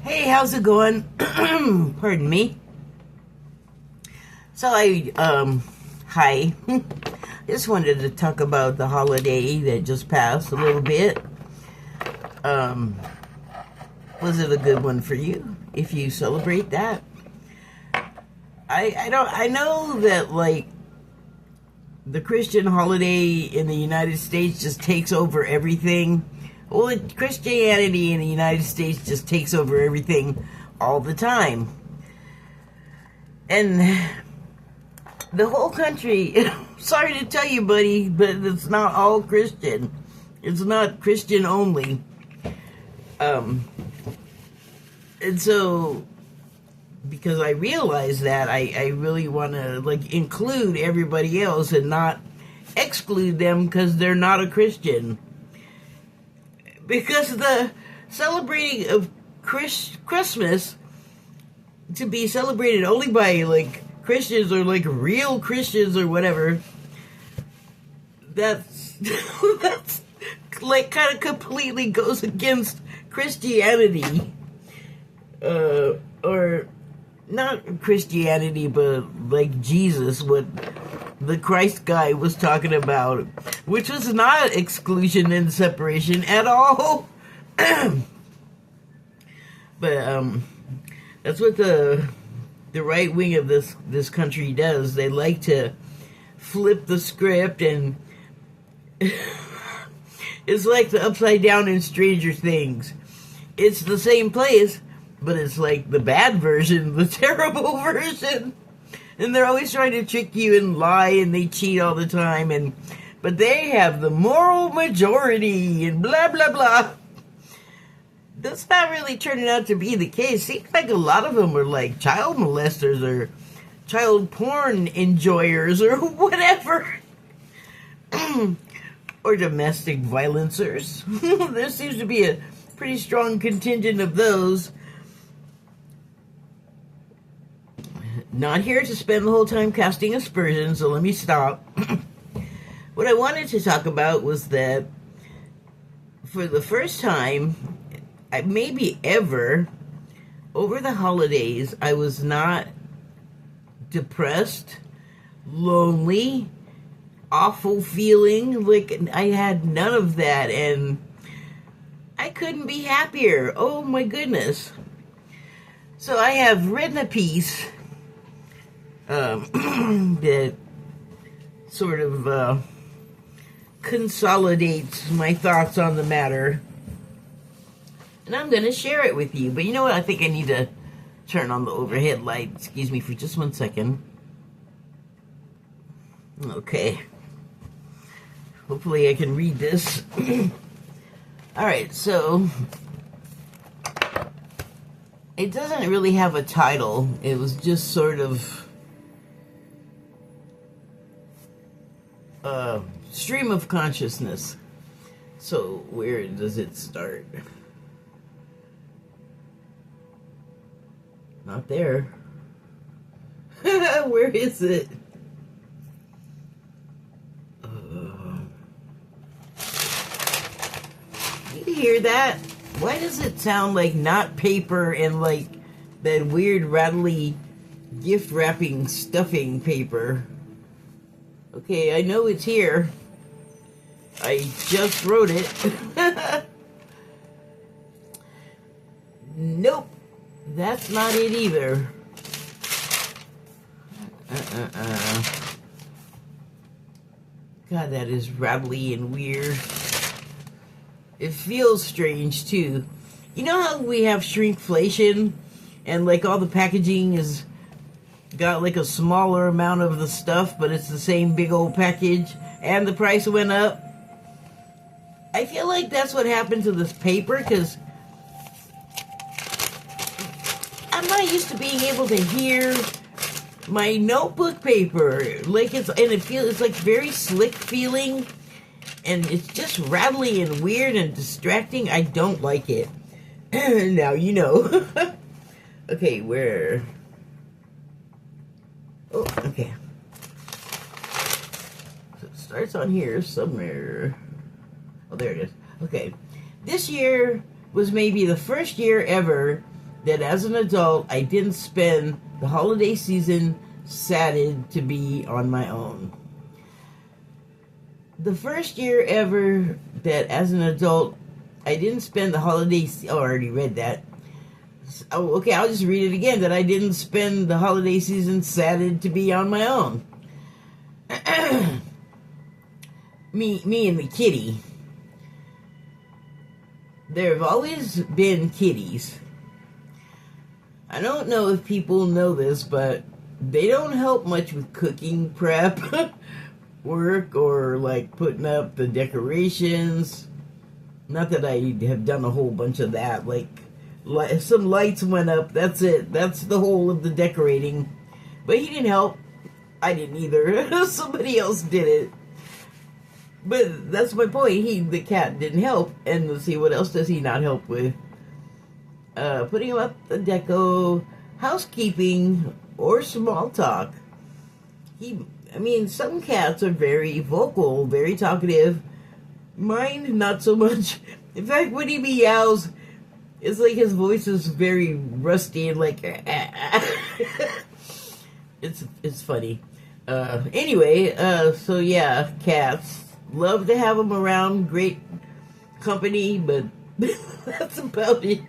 Hey, how's it going? Pardon me. So hi. Just wanted to talk about the holiday that just passed a little bit. Was it a good one for you? If you celebrate that? I know that, like, the Christian holiday in the United States just takes over everything. Well, Christianity in the United States just takes over everything all the time. And the whole country, sorry to tell you, buddy, but it's not all Christian. It's not Christian only. And so, because I realize that, I really want to, like, include everybody else and not exclude them because they're not a Christian. Because the celebrating of Christmas to be celebrated only by, like, Christians or, like, real Christians or whatever, that's like, kind of completely goes against Christianity. Or not Christianity, but like Jesus, what the Christ guy was talking about, which was not exclusion and separation at all. But that's what the right wing of this country does. They like to flip the script, and it's like the upside down in Stranger Things. It's the same place, but it's like the bad version, the terrible version. And they're always trying to trick you and lie, and they cheat all the time. But they have the moral majority and blah, blah, blah. That's not really turning out to be the case. Seems like a lot of them are like child molesters or child porn enjoyers or whatever. Or domestic violencers. There seems to be a pretty strong contingent of those. Not here to spend the whole time casting aspersions, so let me stop. What I wanted to talk about was that for the first time, maybe ever, over the holidays, I was not depressed, lonely, awful feeling. Like, I had none of that, and I couldn't be happier. Oh my goodness. So I have written a piece that sort of consolidates my thoughts on the matter, and I'm going to share it with you. But you know what? I think I need to turn on the overhead light. Excuse me for just 1 second. Okay. Hopefully I can read this. Alright, so it doesn't really have a title. It was just sort of stream of consciousness. So where does it start? Not there. Where is it? You hear that? Why does it sound like not paper and like that weird rattly gift wrapping stuffing paper? Okay, I know it's here. I just wrote it. Nope, that's not it either. God, that is rattly and weird. It feels strange, too. You know how we have shrinkflation? And, like, all the packaging is got, like, a smaller amount of the stuff, but it's the same big old package, and the price went up? I feel like that's what happened to this paper, because I'm not used to being able to hear my notebook paper. Like, it's like very slick feeling, and it's just rattly and weird and distracting. I don't like it. Now you know. Okay, where? Oh, okay. So it starts on here somewhere. Oh, there it is. Okay. This year was maybe the first year ever that as an adult I didn't spend the holiday season saddened to be on my own. The first year ever that as an adult I didn't spend the holiday I already read that. Oh, okay, I'll just read it again. That I didn't spend the holiday season saddened to be on my own. me and the kitty. There have always been kitties. I don't know if people know this, but they don't help much with cooking prep work or like putting up the decorations. Not that I have done a whole bunch of that. Like some lights went up. That's it. That's the whole of the decorating. But he didn't help. I didn't either. Somebody else did it. But that's my point. The cat didn't help. And let's see, what else does he not help with? Putting up the deco, housekeeping, or small talk. Some cats are very vocal, very talkative. Mine, not so much. In fact, when he meows, it's like his voice is very rusty and like... It's funny. Anyway, so yeah, cats. Love to have them around. Great company, but that's about it.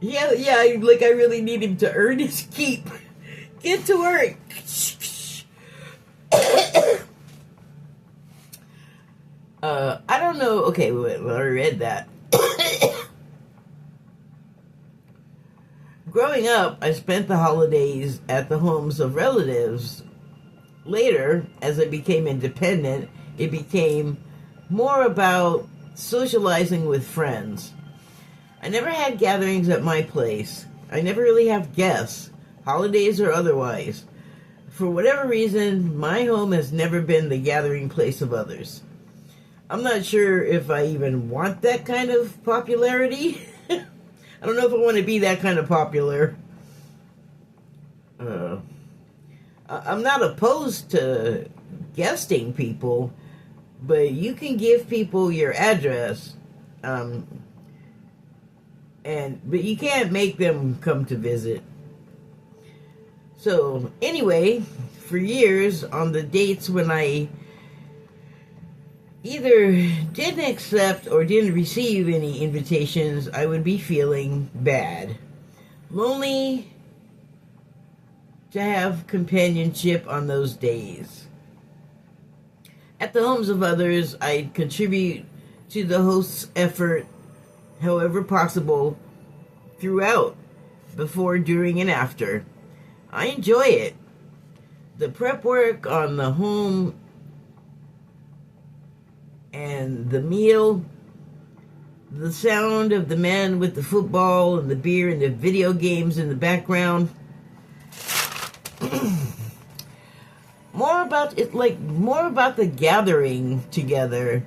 Yeah, I really need him to earn his keep. Get to work. I don't know. Okay, wait, I read that. Growing up, I spent the holidays at the homes of relatives. Later, as I became independent, it became more about socializing with friends. I never had gatherings at my place. I never really have guests, holidays or otherwise. For whatever reason, my home has never been the gathering place of others. I'm not sure if I even want that kind of popularity. I don't know if I want to be that kind of popular. I'm not opposed to guesting people, but you can give people your address, but you can't make them come to visit. So anyway, for years on the dates when I either didn't accept or didn't receive any invitations, I would be feeling bad. Lonely to have companionship on those days. At the homes of others, I'd contribute to the host's effort, however possible, throughout, before, during, and after. I enjoy it. The prep work on the home and the meal, the sound of the man with the football and the beer and the video games in the background. More about the gathering together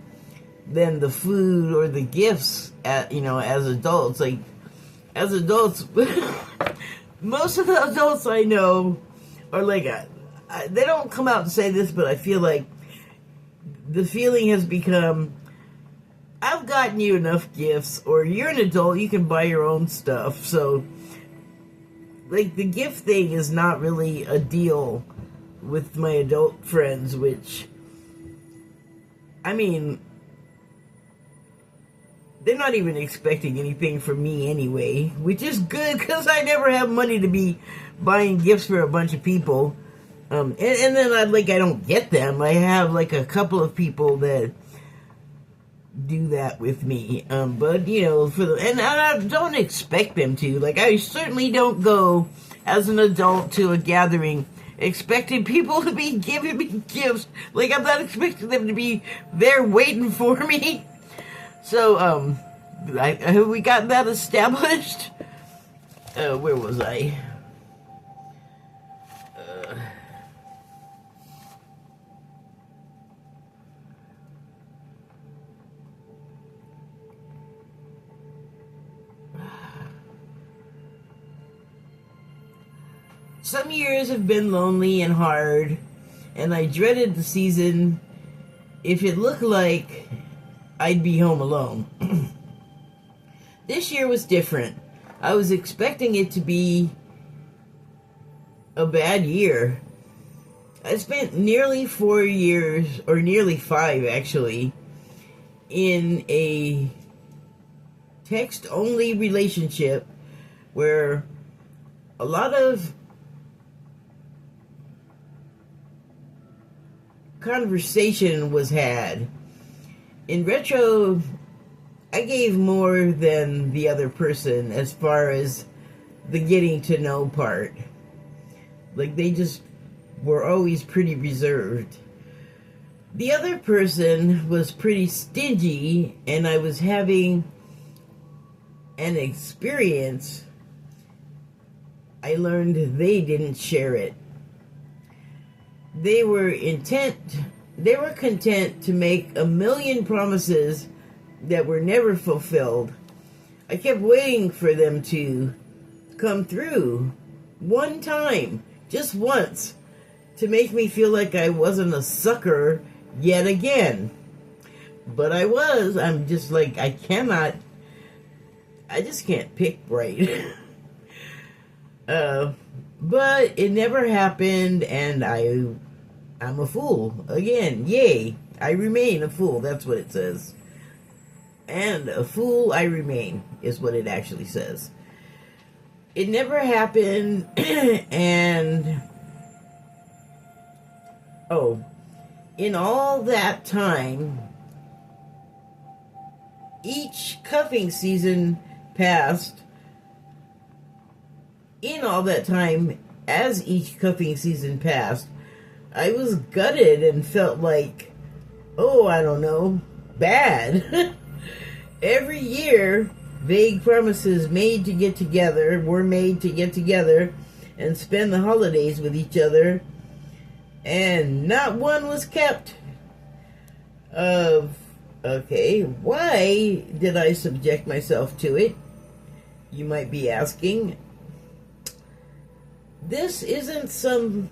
than the food or the gifts as adults. Like, as adults, most of the adults I know are like, they don't come out and say this, but I feel like the feeling has become, I've gotten you enough gifts, or you're an adult, you can buy your own stuff. So, like, the gift thing is not really a deal with my adult friends, which, they're not even expecting anything from me anyway, which is good, because I never have money to be buying gifts for a bunch of people. And then I don't get them. I have like a couple of people that do that with me. But and I don't expect them to. Like, I certainly don't go as an adult to a gathering expecting people to be giving me gifts. Like, I'm not expecting them to be there waiting for me. So, have we got that established? Where was I? Some years have been lonely and hard, and I dreaded the season if it looked like I'd be home alone. This year was different. I was expecting it to be a bad year. I spent nearly 4 years, or nearly 5 actually, in a text-only relationship where a lot of conversation was had. In retro, I gave more than the other person as far as the getting to know part. Like, they just were always pretty reserved. The other person was pretty stingy, and I was having an experience. I learned they didn't share it. They were content to make a million promises that were never fulfilled. I kept waiting for them to come through one time, just once, to make me feel like I wasn't a sucker yet again. But I was. I'm just like, I just can't pick right. But it never happened, and I'm a fool. Again, yay. I remain a fool. That's what it says. And a fool I remain is what it actually says. It never happened, and in all that time, each cuffing season passed. In all that time, as each cuffing season passed, I was gutted and felt like, I don't know, bad. Every year, vague promises were made to get together and spend the holidays with each other, and not one was kept. Okay, why did I subject myself to it? You might be asking. This isn't some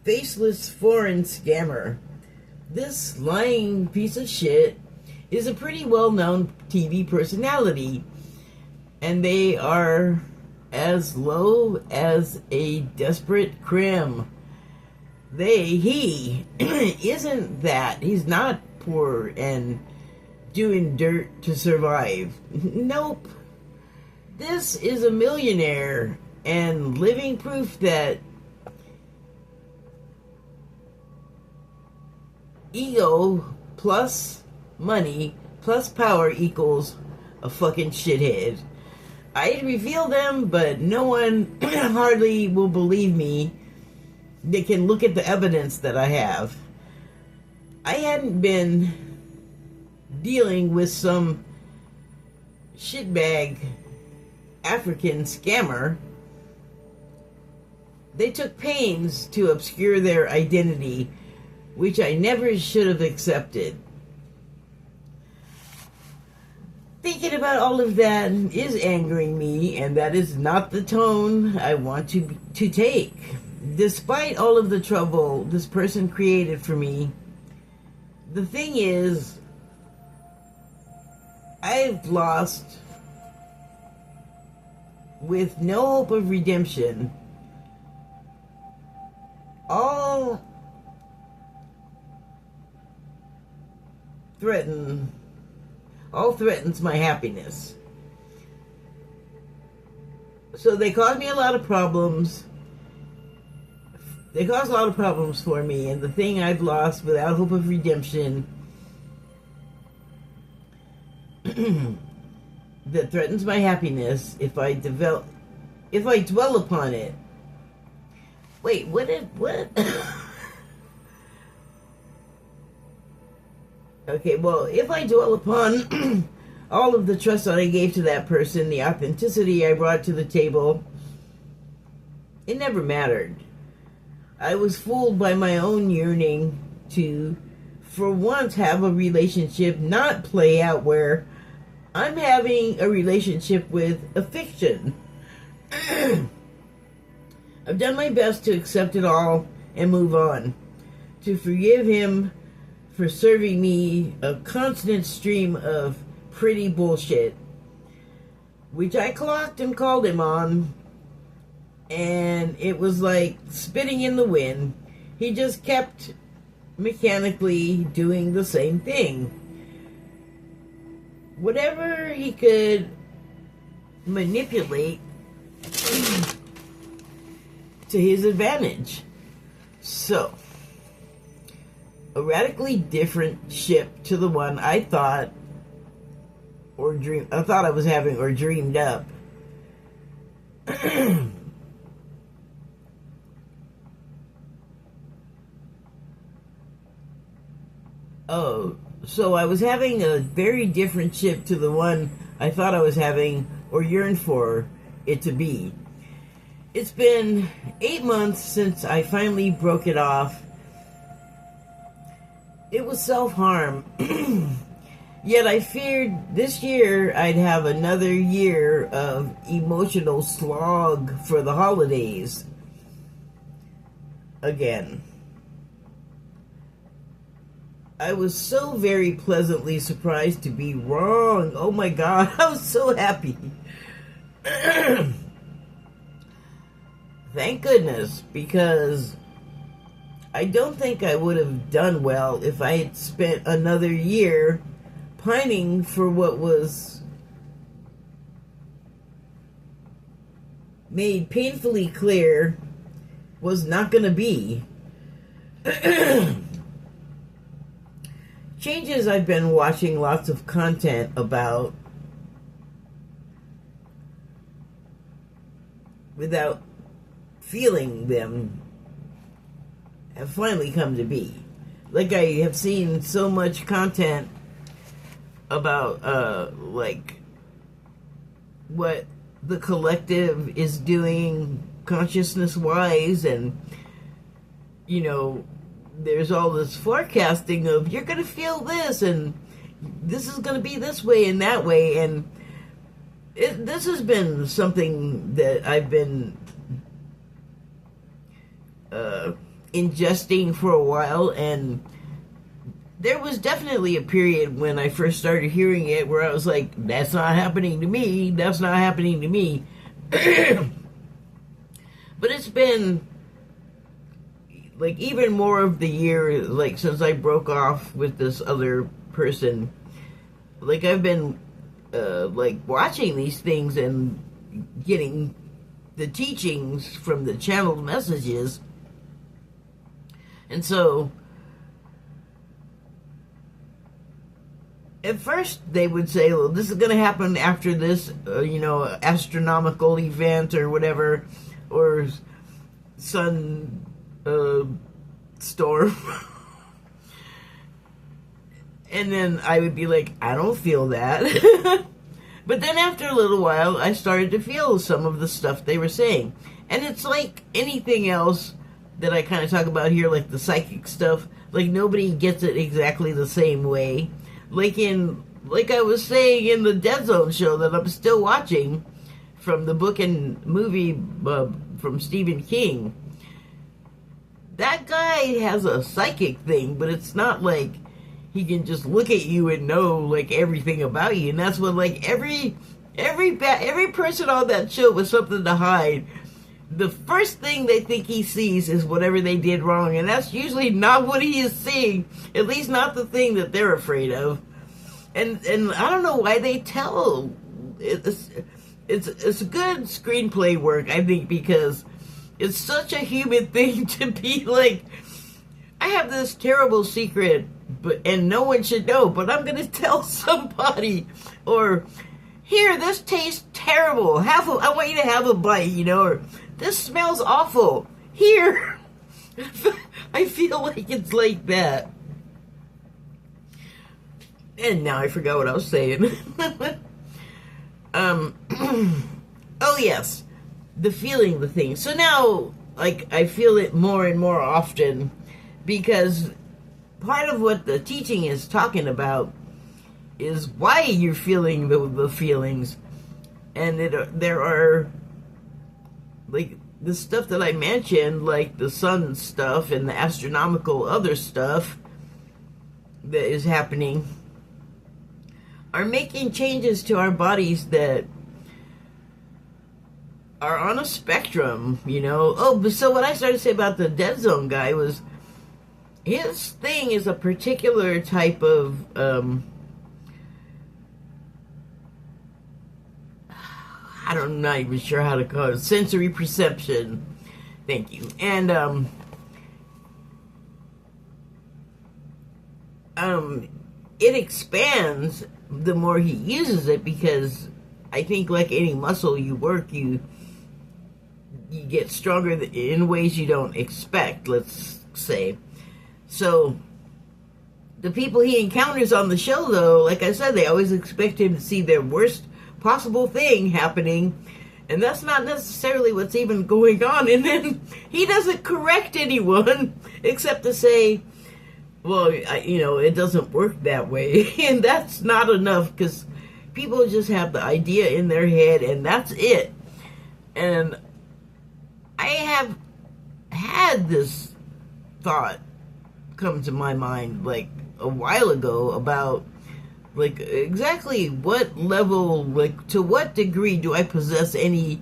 faceless foreign scammer. This lying piece of shit is a pretty well-known TV personality, and they are as low as a desperate crim. He isn't that. He's not poor and doing dirt to survive. Nope. This is a millionaire and living proof that ego plus money plus power equals a fucking shithead. I'd reveal them, but no one hardly will believe me. They can look at the evidence that I have. I hadn't been dealing with some shitbag African scammer. They took pains to obscure their identity, which I never should have accepted. Thinking about all of that is angering me, and that is not the tone I want to take. Despite all of the trouble this person created for me, the thing is, I've lost with no hope of redemption all threatens my happiness. So they caused me a lot of problems. They caused a lot of problems for me, and the thing I've lost without hope of redemption that threatens my happiness if I dwell upon it. Wait, what? Okay, well, if I dwell upon all of the trust that I gave to that person, the authenticity I brought to the table, it never mattered. I was fooled by my own yearning to, for once, have a relationship not play out where I'm having a relationship with a fiction. I've done my best to accept it all and move on, to forgive him for serving me a constant stream of pretty bullshit. which I clocked and called him on, and it was like spitting in the wind. He just kept mechanically doing the same thing. Whatever he could manipulate to his advantage. So, a radically different ship to the one I thought I was having or dreamed up. Oh, so I was having a very different ship to the one I thought I was having or yearned for it to be. It's been 8 months since I finally broke it off. It was self-harm. Yet I feared this year I'd have another year of emotional slog for the holidays. Again. I was so very pleasantly surprised to be wrong. Oh my God, I was so happy. Thank goodness, because I don't think I would have done well if I had spent another year pining for what was made painfully clear was not going to be. Changes I've been watching lots of content about without feeling them have finally come to be. Like, I have seen so much content about like what the collective is doing consciousness wise, and you know, there's all this forecasting of you're going to feel this and this is going to be this way and that way, and this has been something that I've been ingesting for a while, and there was definitely a period when I first started hearing it where I was like, that's not happening to me, that's not happening to me. But it's been like even more of the year, like since I broke off with this other person, like I've been like watching these things and getting the teachings from the channeled messages. And so at first they would say, well, this is going to happen after this, you know, astronomical event or whatever, or sun storm. And then I would be like, I don't feel that. But then after a little while, I started to feel some of the stuff they were saying. And it's like anything else that I kind of talk about here, like the psychic stuff. Like, nobody gets it exactly the same way. Like I was saying in the Dead Zone show that I'm still watching, from the book and movie from Stephen King. That guy has a psychic thing, but it's not like he can just look at you and know like everything about you. And that's what, like, every person on that show with something to hide, the first thing they think he sees is whatever they did wrong, and that's usually not what he is seeing. At least not the thing that they're afraid of. And I don't know why they tell. It's good screenplay work, I think, because it's such a human thing to be like, I have this terrible secret, and no one should know, but I'm going to tell somebody. Or, here, this tastes terrible. I want you to have a bite, you know, or this smells awful. Here. I feel like it's like that. And now I forgot what I was saying. Oh yes, the feeling the thing. So now, like, I feel it more and more often, because part of what the teaching is talking about is why you're feeling the feelings. And there are, like, the stuff that I mentioned, like the sun stuff and the astronomical other stuff that is happening, are making changes to our bodies that are on a spectrum, you know. Oh, but so what I started to say about the Dead Zone guy was his thing is a particular type of I'm not even sure how to call it, sensory perception. Thank you. And it expands the more he uses it, because I think like any muscle you work, you get stronger in ways you don't expect, let's say. So the people he encounters on the show, though, like I said, they always expect him to see their worst possible thing happening, and that's not necessarily what's even going on. And then he doesn't correct anyone except to say, well, it doesn't work that way. And that's not enough, because people just have the idea in their head, and that's it. And I have had this thought come to my mind like a while ago about like exactly what level, like to what degree do I possess any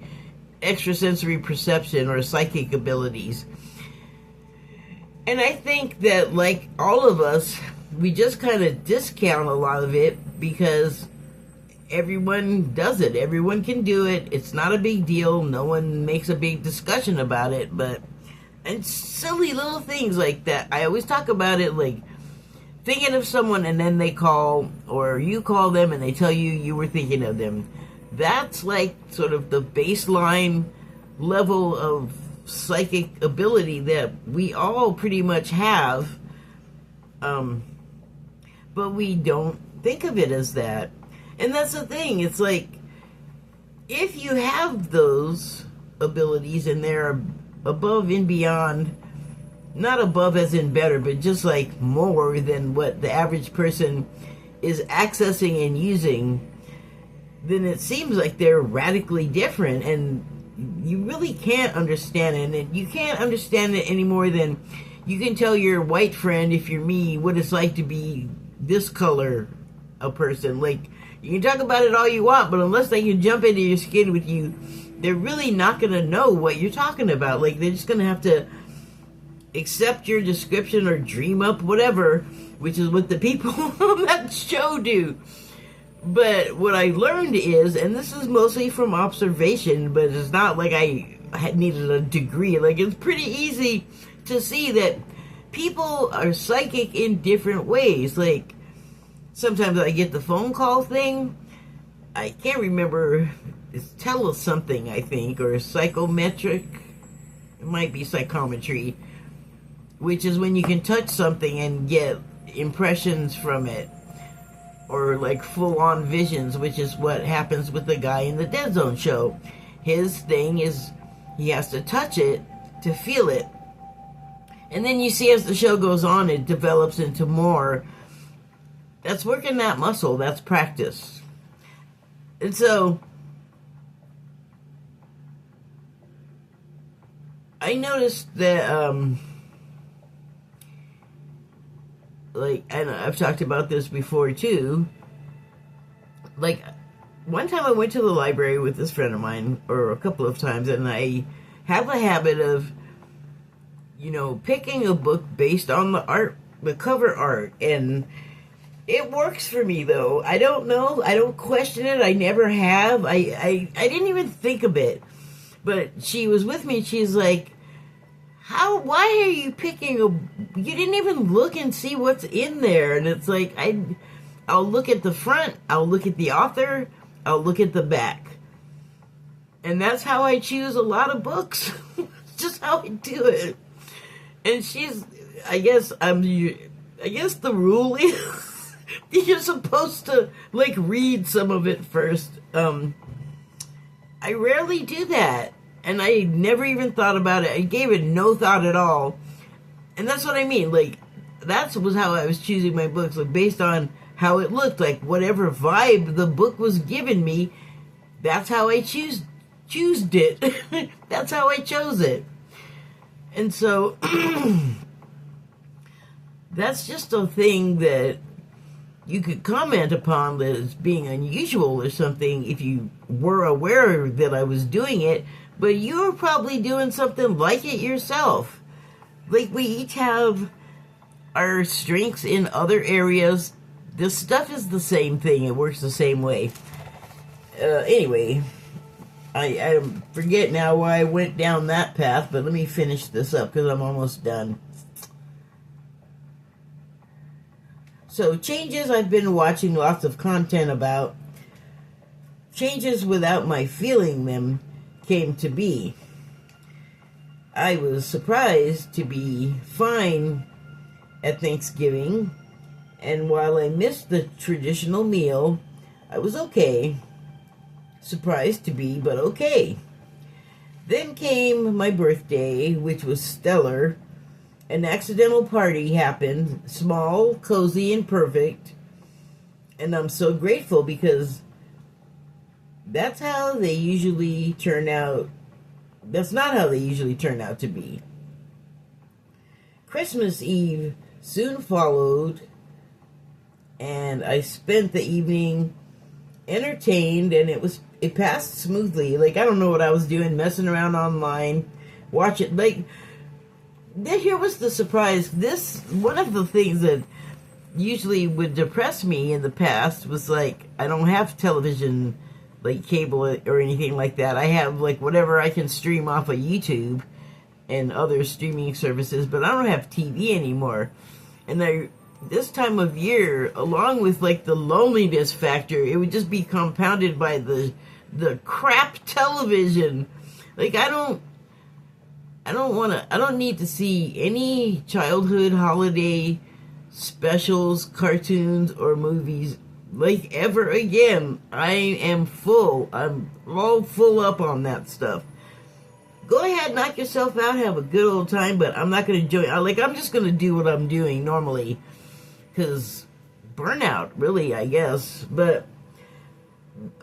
extrasensory perception or psychic abilities. And I think that, like all of us, we just kind of discount a lot of it because everyone does it. Everyone can do it. It's not a big deal. No one makes a big discussion about it. And silly little things like that. I always talk about it like thinking of someone and then they call, or you call them and they tell you you were thinking of them. That's like sort of the baseline level of psychic ability that we all pretty much have, but we don't think of it as that. And that's the thing. It's like, if you have those abilities and they're above and beyond, not above as in better, but just like more than what the average person is accessing and using, then it seems like they're radically different, and you really can't understand it. And you can't understand it any more than you can tell your white friend, if you're me, what it's like to be this color a person. Like, you can talk about it all you want, but unless they can jump into your skin with you, they're really not going to know what you're talking about. Like, they're just going to have to accept your description or dream up whatever, which is what the people on that show do. But what I learned is, and this is mostly from observation, but it's not like I had needed a degree. Like, it's pretty easy to see that people are psychic in different ways. Like, sometimes I get the phone call thing. I can't remember. It's tele something, I think, or psychometric. It might be psychometry, which is when you can touch something and get impressions from it, or like full-on visions, which is what happens with the guy in the Dead Zone show. His thing is he has to touch it to feel it. And then you see as the show goes on, it develops into more. That's working that muscle. That's practice. And so I noticed that, like, and I've talked about this before too, like, one time I went to the library with this friend of mine, or a couple of times, and I have a habit of, picking a book based on the art, the cover art, and it works for me, though. I don't know, I don't question it, I never have, I didn't even think of it, but she was with me, and she's like, why are you picking you didn't even look and see what's in there? And it's like, I'll look at the front, I'll look at the author, I'll look at the back. And that's how I choose a lot of books. It's just how I do it. And I guess the rule is you're supposed to, like, read some of it first. I rarely do that. And I never even thought about it. I gave it no thought at all. And that's what I mean. Like, that was how I was choosing my books. Like, based on how it looked. Like, whatever vibe the book was giving me, that's how I choosed it. That's how I chose it. And so, that's just a thing that you could comment upon as being unusual or something if you were aware that I was doing it. but you're probably doing something like it yourself. Like, we each have our strengths in other areas. This stuff is the same thing. It works the same way. Anyway, I forget now why I went down that path, but let me finish this up because I'm almost done. So, changes I've been watching lots of content about. Changes without my feeling them came to be. I was surprised to be fine at Thanksgiving, and while I missed the traditional meal, I was okay. Surprised to be, but okay. Then came my birthday, which was stellar. An accidental party happened, small, cozy, and perfect, and I'm so grateful because that's how they usually turn out. That's not how they usually turn out to be. Christmas Eve soon followed, and I spent the evening entertained, and it passed smoothly. Like, I don't know what I was doing, messing around online, watch it. Like, here was the surprise. One of the things that usually would depress me in the past was, like, I don't have television, like cable or anything like that. I have, like, whatever I can stream off of YouTube and other streaming services, but I don't have TV anymore. And this time of year, along with, like, the loneliness factor, it would just be compounded by the crap television. Like, I don't need to see any childhood holiday specials, cartoons, or movies like ever again. I am full. I'm all full up on that stuff. Go ahead, knock yourself out, have a good old time, but I'm not going to join. I'm just going to do what I'm doing normally. Because burnout, really, I guess. But,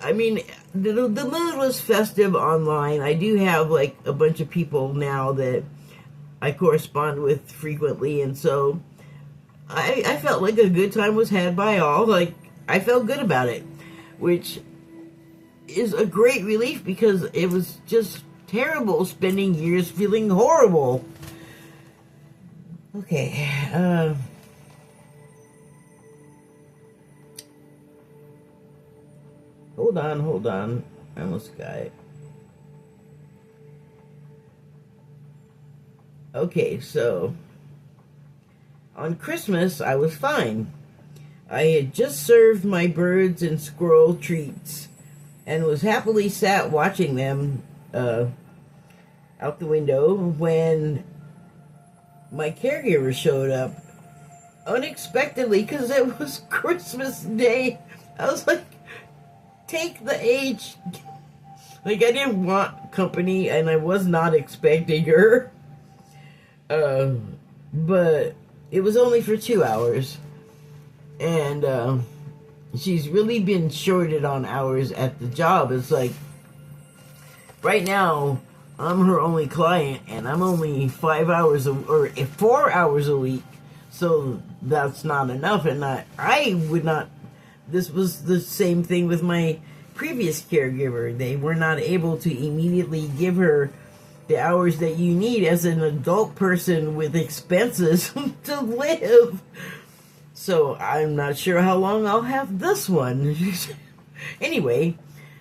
I mean, the mood was festive online. I do have, like, a bunch of people now that I correspond with frequently, and so I felt like a good time was had by all. Like, I felt good about it, which is a great relief because it was just terrible spending years feeling horrible. Okay, Hold on. I almost got it. Okay, so on Christmas, I was fine. I had just served my birds and squirrel treats and was happily sat watching them out the window when my caregiver showed up unexpectedly because it was Christmas Day. I was like, take the H. Like, I didn't want company, and I was not expecting her. But it was only for 2 hours. And, she's really been shorted on hours at the job. It's like, right now, I'm her only client, and I'm only 4 hours a week. So that's not enough, and I would not. This was the same thing with my previous caregiver. They were not able to immediately give her the hours that you need as an adult person with expenses to live. So I'm not sure how long I'll have this one. Anyway,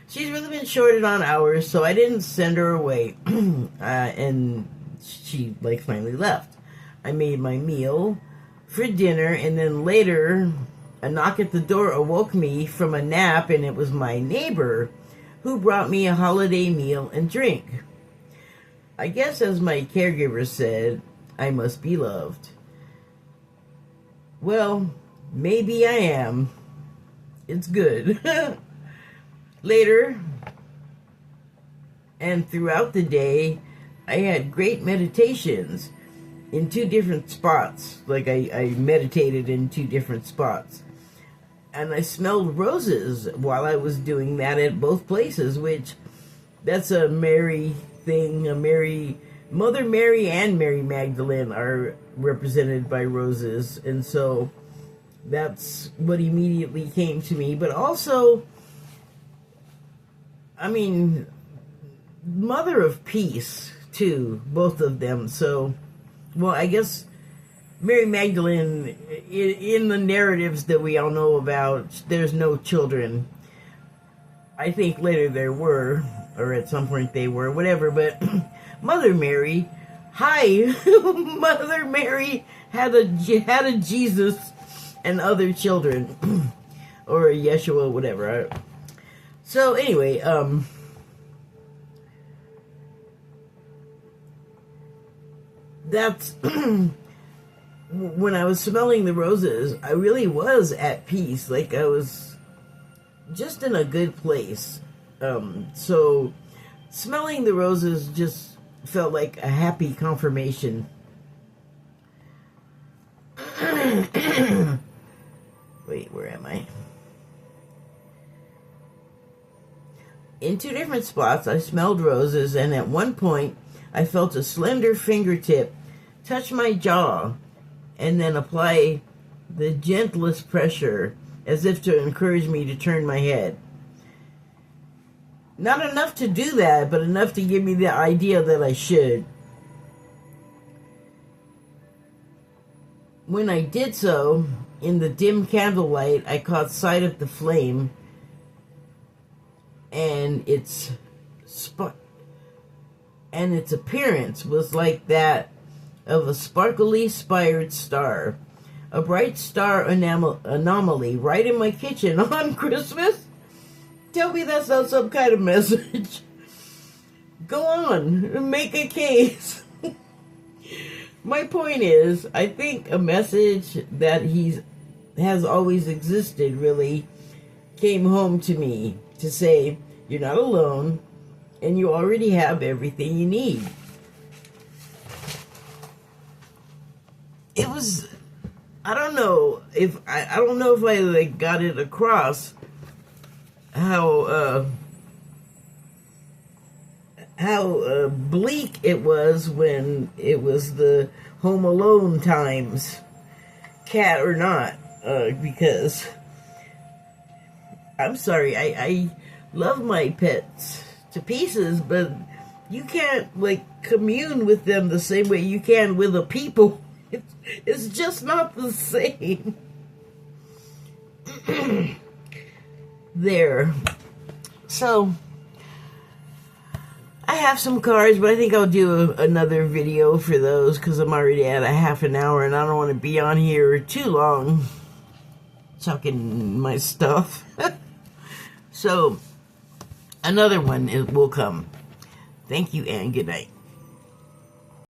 she's really been shorted on hours, so I didn't send her away. And she, like, finally left. I made my meal for dinner, and then later a knock at the door awoke me from a nap, and it was my neighbor who brought me a holiday meal and drink. I guess, as my caregiver said, I must be loved. Well, maybe I am. It's good. Later, and throughout the day, I had great meditations in 2 different spots. Like, I meditated in 2 different spots. And I smelled roses while I was doing that at both places, which, that's a Mary thing. Mother Mary and Mary Magdalene are represented by roses. And so that's what immediately came to me. But also, I mean, mother of peace, too, both of them. So, well, I guess Mary Magdalene, in the narratives that we all know about, there's no children. I think later there were, or at some point they were, whatever, but Mother Mary, hi, Mother Mary had a Jesus and other children, or Yeshua, whatever. So anyway, that's when I was smelling the roses, I really was at peace. Like I was just in a good place. So smelling the roses just felt like a happy confirmation. Wait, where am I? In 2 different spots, I smelled roses, and at one point, I felt a slender fingertip touch my jaw and then apply the gentlest pressure as if to encourage me to turn my head. Not enough to do that, but enough to give me the idea that I should. When I did so, in the dim candlelight, I caught sight of the flame, and its appearance was like that of a sparkly spired star, a bright star anomaly right in my kitchen on Christmas. Tell me that's not some kind of message. Go on, make a case. My point is, I think a message that has always existed really came home to me to say, you're not alone, and you already have everything you need. It was, I don't know if I like got it across how bleak it was when it was the Home Alone times, cat or not, because I'm sorry, I love my pets to pieces, but you can't like commune with them the same way you can with a people. It's just not the same. There. So, I have some cards, but I think I'll do another video for those because I'm already at a half an hour and I don't want to be on here too long talking my stuff. So, another one will come. Thank you and good night.